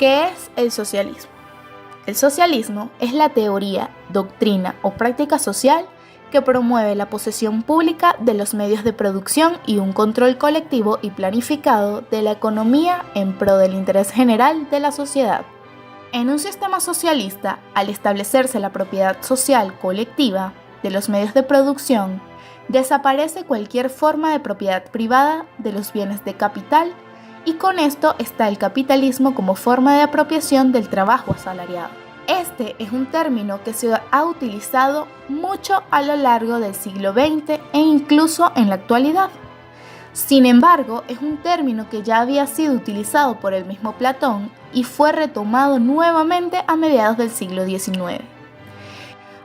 ¿Qué es el socialismo? El socialismo es la teoría, doctrina o práctica social que promueve la posesión pública de los medios de producción y un control colectivo y planificado de la economía en pro del interés general de la sociedad. En un sistema socialista, al establecerse la propiedad social colectiva de los medios de producción, desaparece cualquier forma de propiedad privada de los bienes de capital y con esto está el capitalismo como forma de apropiación del trabajo asalariado. Este es un término que se ha utilizado mucho a lo largo del siglo XX e incluso en la actualidad. Sin embargo, es un término que ya había sido utilizado por el mismo Platón y fue retomado nuevamente a mediados del siglo XIX.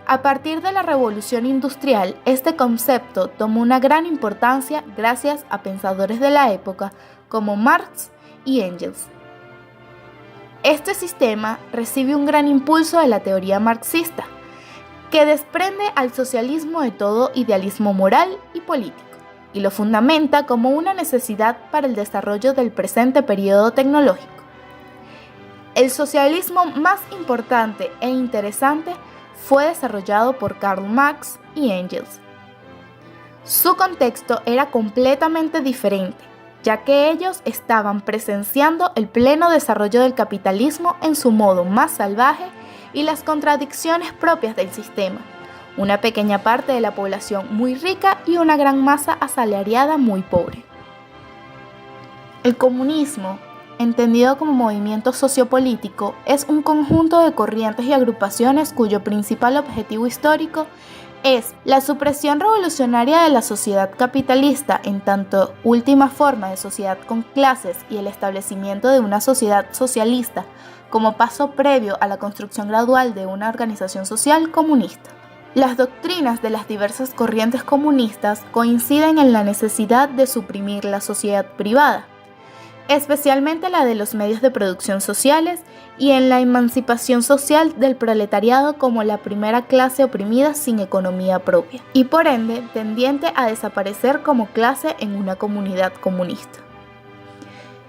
A partir de la Revolución Industrial, este concepto tomó una gran importancia gracias a pensadores de la época como Marx y Engels. Este sistema recibe un gran impulso de la teoría marxista, que desprende al socialismo de todo idealismo moral y político, y lo fundamenta como una necesidad para el desarrollo del presente periodo tecnológico. El socialismo más importante e interesante fue desarrollado por Karl Marx y Engels. Su contexto era completamente diferente, ya que ellos estaban presenciando el pleno desarrollo del capitalismo en su modo más salvaje y las contradicciones propias del sistema, una pequeña parte de la población muy rica y una gran masa asalariada muy pobre. El comunismo, entendido como movimiento sociopolítico, es un conjunto de corrientes y agrupaciones cuyo principal objetivo histórico es la supresión revolucionaria de la sociedad capitalista en tanto última forma de sociedad con clases y el establecimiento de una sociedad socialista como paso previo a la construcción gradual de una organización social comunista. Las doctrinas de las diversas corrientes comunistas coinciden en la necesidad de suprimir la sociedad privada, especialmente la de los medios de producción sociales, y en la emancipación social del proletariado como la primera clase oprimida sin economía propia, y por ende tendiente a desaparecer como clase en una comunidad comunista.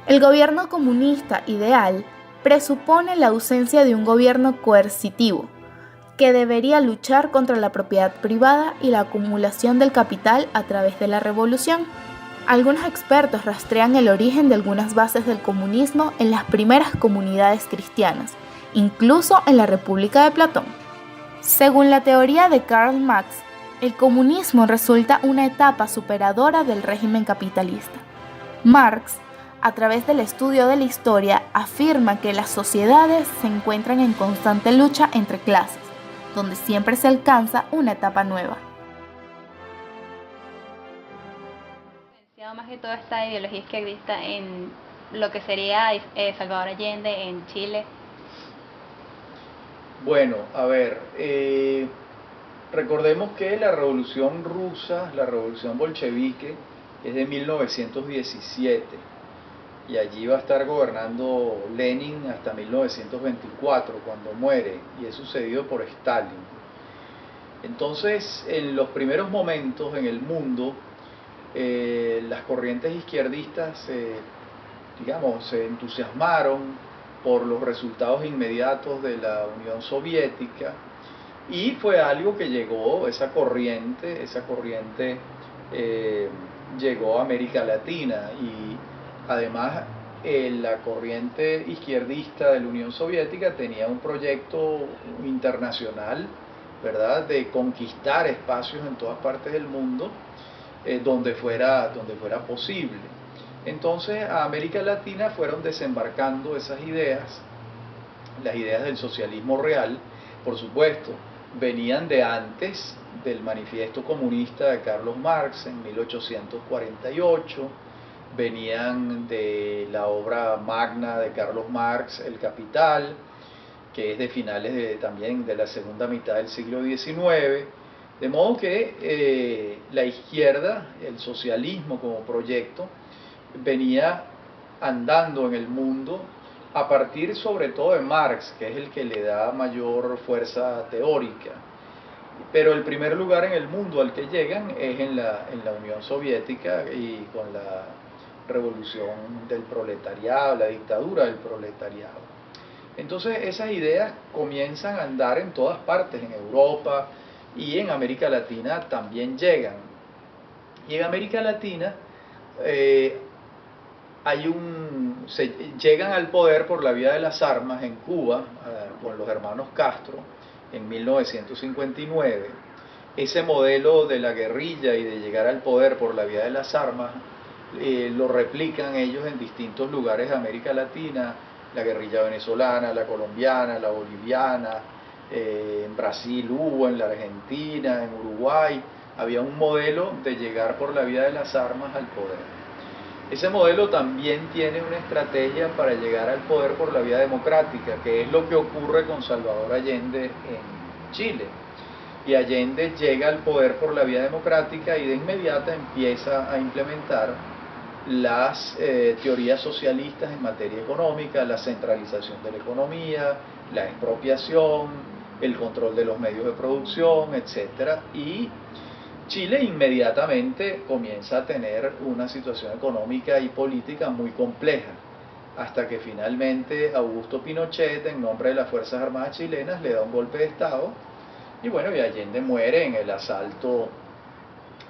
El gobierno comunista ideal presupone la ausencia de un gobierno coercitivo, que debería luchar contra la propiedad privada y la acumulación del capital a través de la revolución. Algunos expertos rastrean el origen de algunas bases del comunismo en las primeras comunidades cristianas, incluso en la República de Platón. Según la teoría de Karl Marx, el comunismo resulta una etapa superadora del régimen capitalista. Marx, a través del estudio de la historia, afirma que las sociedades se encuentran en constante lucha entre clases, donde siempre se alcanza una etapa nueva. Más que toda esta ideología izquierdista en lo que sería Salvador Allende en Chile. Bueno, a ver, recordemos que la revolución rusa, la revolución bolchevique, es de 1917 y allí va a estar gobernando Lenin hasta 1924, cuando muere, y es sucedido por Stalin. Entonces, en los primeros momentos en el mundo, las corrientes izquierdistas se entusiasmaron por los resultados inmediatos de la Unión Soviética, y fue algo que llegó, esa corriente llegó a América Latina, y además la corriente izquierdista de la Unión Soviética tenía un proyecto internacional, ¿verdad?, de conquistar espacios en todas partes del mundo, donde fuera posible. Entonces a América Latina fueron desembarcando esas ideas, las ideas del socialismo real, por supuesto, venían de antes del manifiesto comunista de Carlos Marx en 1848, venían de la obra magna de Carlos Marx, El Capital, que es de finales también de la segunda mitad del siglo XIX. De modo que la izquierda, el socialismo como proyecto, venía andando en el mundo a partir sobre todo de Marx, que es el que le da mayor fuerza teórica. Pero el primer lugar en el mundo al que llegan es en la Unión Soviética, y con la revolución del proletariado, la dictadura del proletariado. Entonces esas ideas comienzan a andar en todas partes, en Europa y en América Latina también llegan. Y en América Latina llegan al poder por la vía de las armas en Cuba, con los hermanos Castro, en 1959. Ese modelo de la guerrilla y de llegar al poder por la vía de las armas lo replican ellos en distintos lugares de América Latina, la guerrilla venezolana, la colombiana, la boliviana, en Brasil hubo, en la Argentina, en Uruguay, había un modelo de llegar por la vía de las armas al poder. Ese modelo también tiene una estrategia para llegar al poder por la vía democrática, que es lo que ocurre con Salvador Allende en Chile. Y Allende llega al poder por la vía democrática y de inmediato empieza a implementar las teorías socialistas en materia económica, la centralización de la economía, la expropiación, el control de los medios de producción, etc. Y Chile inmediatamente comienza a tener una situación económica y política muy compleja, hasta que finalmente Augusto Pinochet, en nombre de las Fuerzas Armadas chilenas, le da un golpe de Estado, y bueno, y Allende muere en el asalto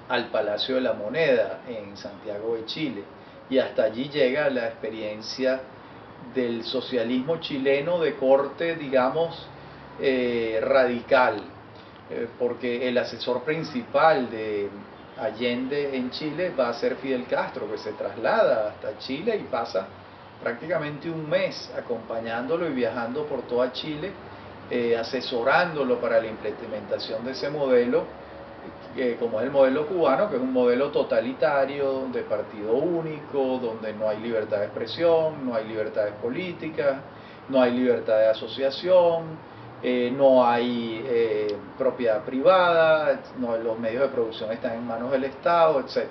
al Palacio de la Moneda en Santiago de Chile, y hasta allí llega la experiencia del socialismo chileno de corte, digamos, radical, porque el asesor principal de Allende en Chile va a ser Fidel Castro, que se traslada hasta Chile y pasa prácticamente un mes acompañándolo y viajando por toda Chile, asesorándolo para la implementación de ese modelo, como es el modelo cubano, que es un modelo totalitario, de partido único, donde no hay libertad de expresión, no hay libertades políticas, no hay libertad de asociación, no hay propiedad privada, los medios de producción están en manos del Estado, etc.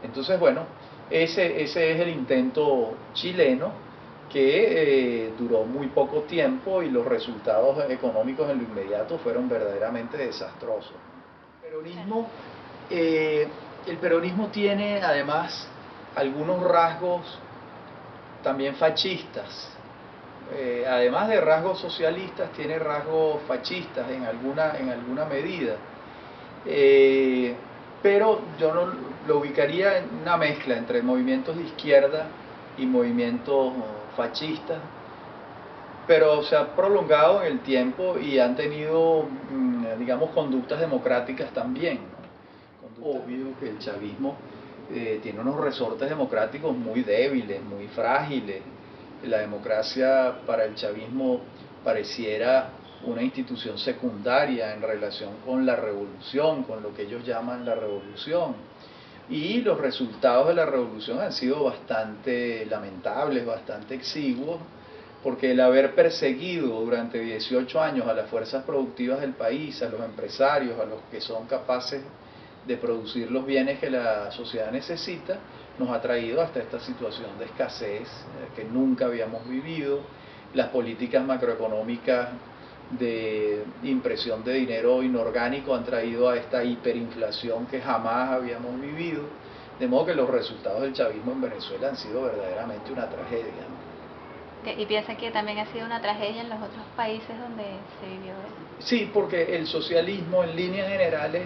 Entonces, bueno, ese es el intento chileno, que duró muy poco tiempo y los resultados económicos en lo inmediato fueron verdaderamente desastrosos. El peronismo tiene además algunos rasgos también fascistas. Además de rasgos socialistas, tiene rasgos fascistas en alguna medida. Pero yo no lo ubicaría en una mezcla entre movimientos de izquierda y movimientos fascistas, pero se ha prolongado en el tiempo y han tenido, digamos, conductas democráticas también, ¿no? Obvio que el chavismo tiene unos resortes democráticos muy débiles, muy frágiles. La democracia para el chavismo pareciera una institución secundaria en relación con la revolución, con lo que ellos llaman la revolución. Y los resultados de la revolución han sido bastante lamentables, bastante exiguos, porque el haber perseguido durante 18 años a las fuerzas productivas del país, a los empresarios, a los que son capaces de producir los bienes que la sociedad necesita, nos ha traído hasta esta situación de escasez que nunca habíamos vivido. Las políticas macroeconómicas de impresión de dinero inorgánico han traído a esta hiperinflación que jamás habíamos vivido, de modo que los resultados del chavismo en Venezuela han sido verdaderamente una tragedia, ¿no? ¿Y piensa que también ha sido una tragedia en los otros países donde se vivió eso? Sí, porque el socialismo en líneas generales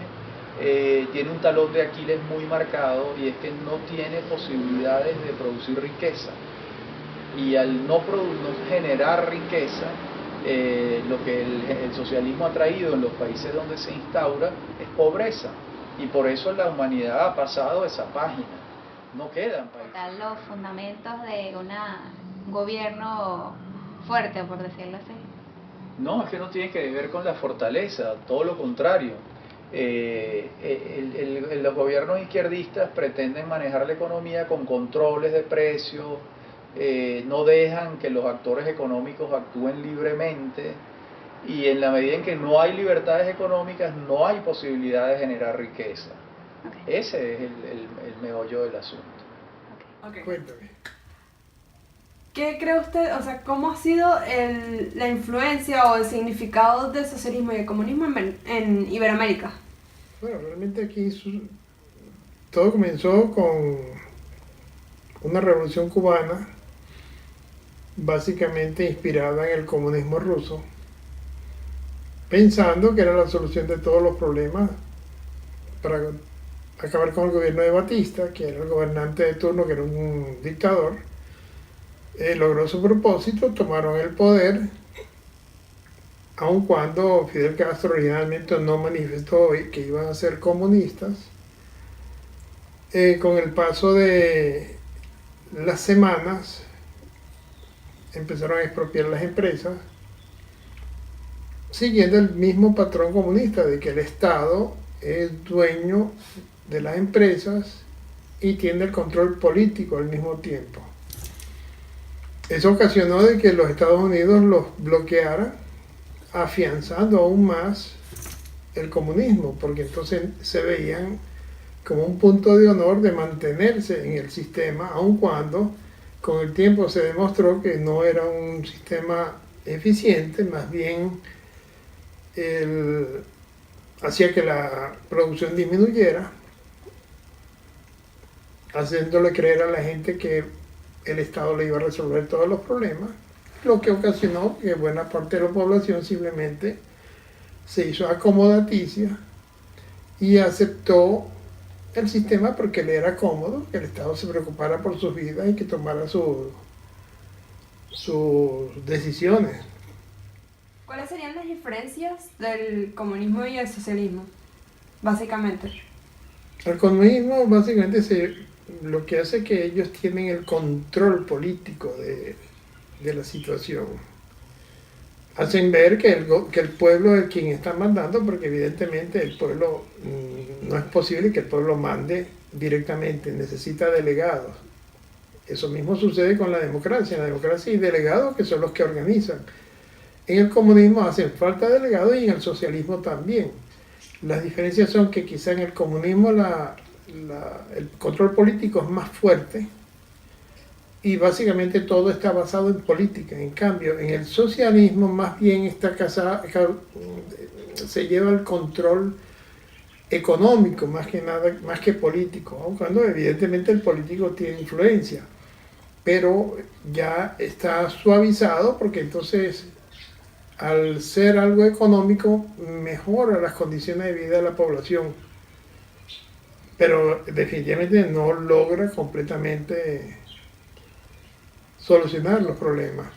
tiene un talón de Aquiles muy marcado, y es que no tiene posibilidades de producir riqueza, y al no generar riqueza, lo que el socialismo ha traído en los países donde se instaura es pobreza, y por eso la humanidad ha pasado esa página, no quedan países. Los fundamentos de un gobierno fuerte, por decirlo así. No, es que no tiene que ver con la fortaleza, todo lo contrario. Los gobiernos izquierdistas pretenden manejar la economía con controles de precios, no dejan que los actores económicos actúen libremente, y en la medida en que no hay libertades económicas, no hay posibilidad de generar riqueza. Okay. Ese es el meollo del asunto. Okay. Cuéntame. ¿Qué cree usted, o sea, cómo ha sido la influencia o el significado del socialismo y el comunismo en Iberoamérica? Bueno, realmente aquí todo comenzó con una revolución cubana básicamente inspirada en el comunismo ruso, pensando que era la solución de todos los problemas para acabar con el gobierno de Batista, que era el gobernante de turno, que era un dictador. Logró su propósito, tomaron el poder, aun cuando Fidel Castro originalmente no manifestó que iban a ser comunistas. Con el paso de las semanas empezaron a expropiar las empresas, siguiendo el mismo patrón comunista de que el Estado es dueño de las empresas y tiene el control político al mismo tiempo. Eso ocasionó de que los Estados Unidos los bloquearan, afianzando aún más el comunismo, porque entonces se veían como un punto de honor de mantenerse en el sistema, aun cuando con el tiempo se demostró que no era un sistema eficiente, más bien hacía que la producción disminuyera, haciéndole creer a la gente que el Estado le iba a resolver todos los problemas, lo que ocasionó que buena parte de la población simplemente se hizo acomodaticia y aceptó el sistema porque le era cómodo, que el Estado se preocupara por sus vidas y que tomara sus decisiones. ¿Cuáles serían las diferencias del comunismo y el socialismo, básicamente? El comunismo básicamente lo que hace es que ellos tienen el control político de la situación. Hacen ver que el pueblo es quien está mandando, porque evidentemente el pueblo no es posible que el pueblo mande directamente, necesita delegados. Eso mismo sucede con la democracia. En la democracia hay delegados que son los que organizan. En el comunismo hacen falta delegados y en el socialismo también. Las diferencias son que quizá en el comunismo el control político es más fuerte y básicamente todo está basado en política. En cambio, en el socialismo más bien se lleva el control económico más que nada, más que político, aun cuando evidentemente el político tiene influencia, pero ya está suavizado porque entonces al ser algo económico mejora las condiciones de vida de la población, pero definitivamente no logra completamente solucionar los problemas.